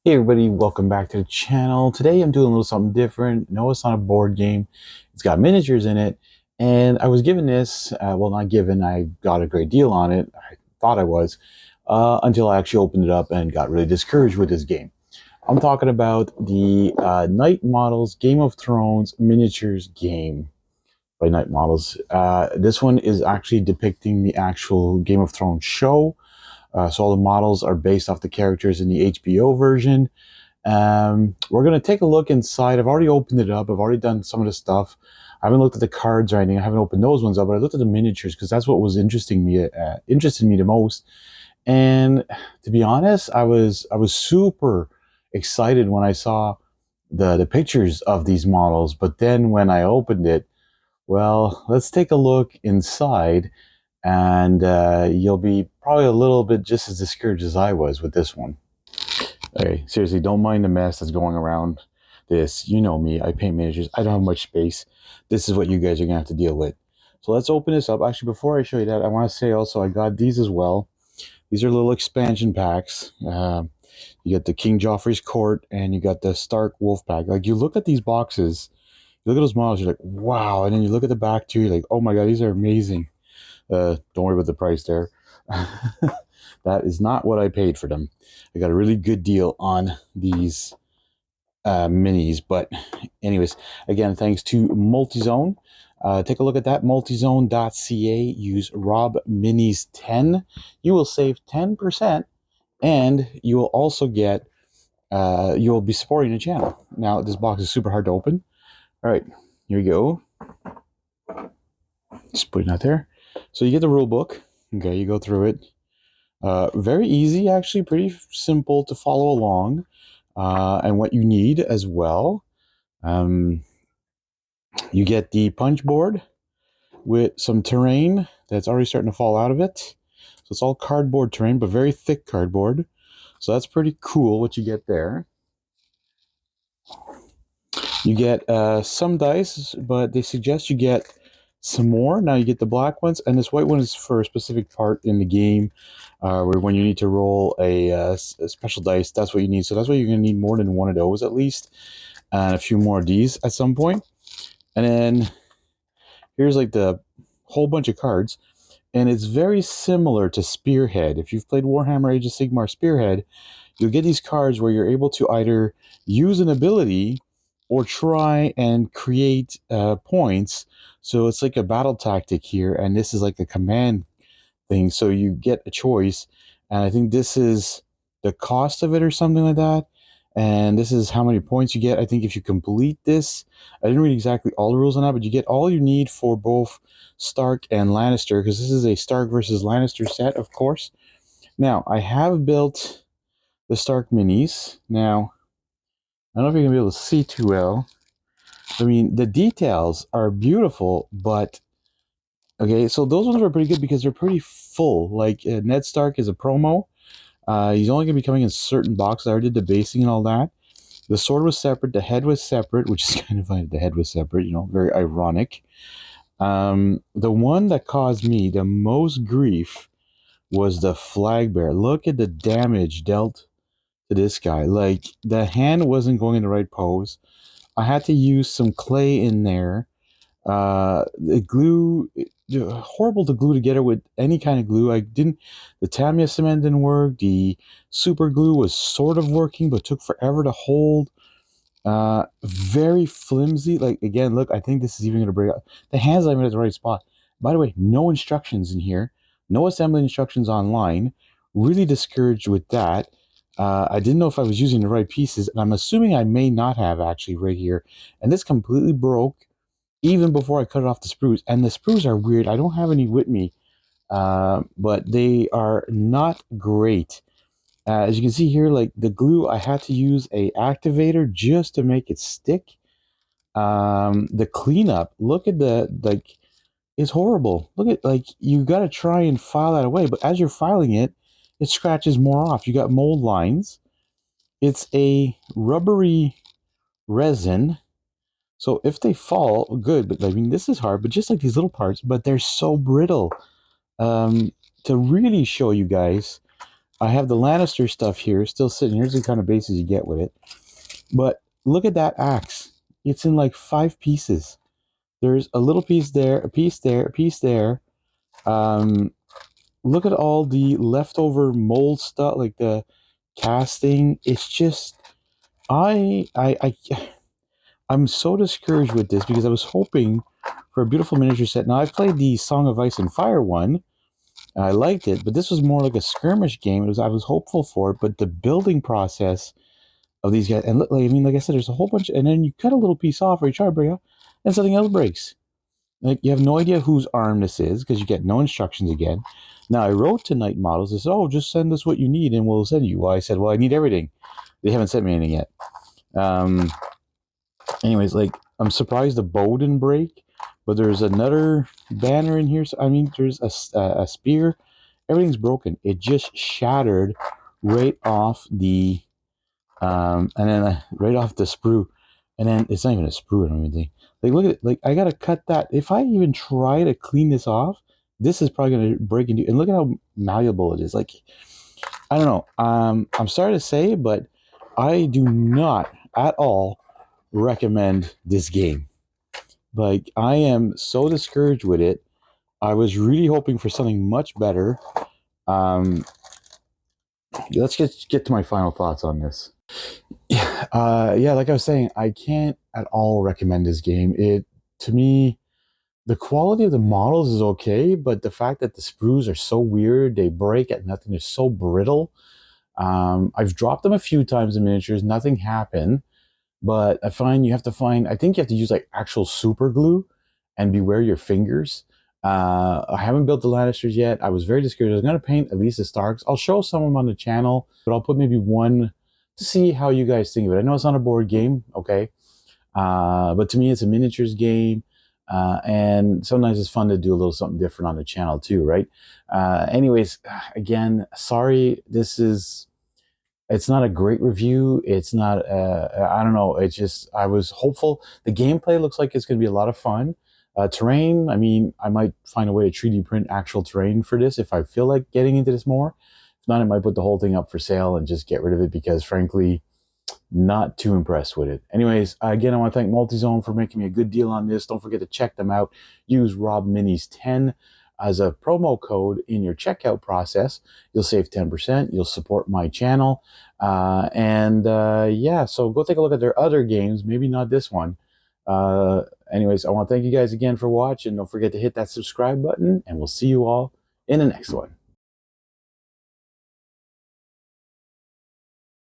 Hey everybody, welcome back to the channel. Today I'm doing a little something different. No, it's not a board game. It's got miniatures in it. And I was given this, well not given, I got a great deal on it. I thought I was, until I actually opened it up and got really discouraged with this game. I'm talking about the Knight Models Game of Thrones miniatures game by Knight Models. This one is actually depicting the actual Game of Thrones show. So all the models are based off the characters in the HBO version. We're going to take a look inside. I've already opened it up. I've already done some of the stuff. I haven't looked at the cards or anything. I haven't opened those ones up, but I looked at the miniatures because that's what was interested me the most. And to be honest, I was super excited when I saw the pictures of these models. But then when I opened it, well, let's take a look inside, and you'll be probably a little bit just as discouraged as I was with this one. Okay, seriously, don't mind the mess that's going around this. You know me, I paint miniatures. I don't have much space. This is what you guys are going to have to deal with. So let's open this up. Actually, before I show you that, I want to say also I got these as well. These are little expansion packs. You got the King Joffrey's Court, and you got the Stark Wolf Pack. Like, you look at these boxes, you look at those models, you're like, wow. And then you look at the back too, you're like, oh my god, these are amazing. Don't worry about the price there. That is not what I paid for them. I got a really good deal on these minis. But anyways, again, thanks to Multizone. Take a look at that, multizone.ca. Use RobMinis10. You will save 10%, and you will also get, you will be supporting the channel. Now, this box is super hard to open. All right, here we go. Just putting that there. So you get the rule book. Okay, you go through it. Very easy, actually, pretty simple to follow along. And what you need as well. You get the punch board with some terrain that's already starting to fall out of it. So it's all cardboard terrain, but very thick cardboard. So that's pretty cool what you get there. You get some dice, but they suggest you get some more. Now you get the black ones, and this white one is for a specific part in the game, where when you need to roll a special dice, that's what you need. So that's why you're going to need more than one of those at least, and a few more of these at some point. And then here's like the whole bunch of cards, and it's very similar to Spearhead. If you've played Warhammer Age of Sigmar Spearhead, you'll get these cards where you're able to either use an ability or try and create points. So it's like a battle tactic here, and this is like a command thing. So you get a choice, and I think this is the cost of it or something like that. And this is how many points you get. I think if you complete this, I didn't read exactly all the rules on that, but you get all you need for both Stark and Lannister, because this is a Stark versus Lannister set, of course. Now, I have built the Stark minis. Now, I don't know if you're going to be able to see too well. I mean, the details are beautiful, but... Okay, so those ones are pretty good because they're pretty full. Like, Ned Stark is a promo. He's only going to be coming in certain boxes. I already did the basing and all that. The sword was separate. The head was separate, which is kind of funny. The head was separate, you know, very ironic. The one that caused me the most grief was the flag bearer. Look at the damage dealt to this guy. Like, the hand wasn't going in the right pose. I had to use some clay in there. The glue, horrible to glue together with any kind of glue. The Tamiya cement didn't work. The super glue was sort of working, but took forever to hold. Very flimsy. Like, again, look, I think this is even going to break out. The hand's not even at the right spot. By the way, no instructions in here. No assembly instructions online. Really discouraged with that. I didn't know if I was using the right pieces, and I'm assuming I may not have actually right here. And this completely broke even before I cut it off the sprues. And the sprues are weird. I don't have any with me, but they are not great. As you can see here, like the glue, I had to use a activator just to make it stick. The cleanup, look at like, it's horrible. Look at, like, you got to try and file that away, but as you're filing it, it scratches more off. You got mold lines. It's a rubbery resin. So if they fall, good. But I mean, this is hard, but just like these little parts, but they're so brittle. To really show you guys, I have the Lannister stuff here still sitting. Here's the kind of bases you get with it. But look at that axe. It's in like 5 pieces. There's a little piece there, a piece there, a piece there. Look at all the leftover mold stuff, like the casting. It's just I'm so discouraged with this because I was hoping for a beautiful miniature set. Now I've played the Song of Ice and Fire one. And I liked it, but this was more like a skirmish game. I was hopeful for it, but the building process of these guys, and look, like, I mean, like I said, there's a whole bunch, and then you cut a little piece off, or you try to break out, and something else breaks. Like, you have no idea whose arm this is because you get no instructions again. Now I wrote to Night Models. They said, "Oh, just send us what you need, and we'll send you." Well, I said, "Well, I need everything." They haven't sent me anything yet. Anyways, like, I'm surprised the bow didn't break, but there's another banner in here. So, I mean, there's a spear. Everything's broken. It just shattered right off the and then right off the sprue, and then it's not even a sprue or anything. Like, look at it. Like, I gotta cut that. If I even try to clean this off, this is probably gonna break into. And look at how malleable it is. Like, I don't know. I'm sorry to say, but I do not at all recommend this game. Like, I am so discouraged with it. I was really hoping for something much better. Let's get to my final thoughts on this. Yeah, like I was saying, I can't at all recommend this game. To me, the quality of the models is okay, but the fact that the sprues are so weird, they break at nothing, they're so brittle. I've dropped them a few times in miniatures, nothing happened. But I think you have to use like actual super glue and beware your fingers. I haven't built the Lannisters yet. I was very discouraged. I was going to paint at least the Starks. I'll show some of them on the channel, but I'll put maybe one to see how you guys think of it. I know it's not a board game, okay? But to me, it's a miniatures game. And sometimes it's fun to do a little something different on the channel too, right? Anyways, again, sorry, it's not a great review. It's not, I don't know. It's just, I was hopeful. The gameplay looks like it's going to be a lot of fun. Terrain, I mean, I might find a way to 3D print actual terrain for this if I feel like getting into this more. If not, I might put the whole thing up for sale and just get rid of it because, frankly, not too impressed with it. Anyways, again, I want to thank Multizone for making me a good deal on this. Don't forget to check them out. Use RobMinis10 as a promo code in your checkout process. You'll save 10%. You'll support my channel. Yeah, so go take a look at their other games. Maybe not this one. Anyways, I want to thank you guys again for watching. Don't forget to hit that subscribe button, and we'll see you all in the next one.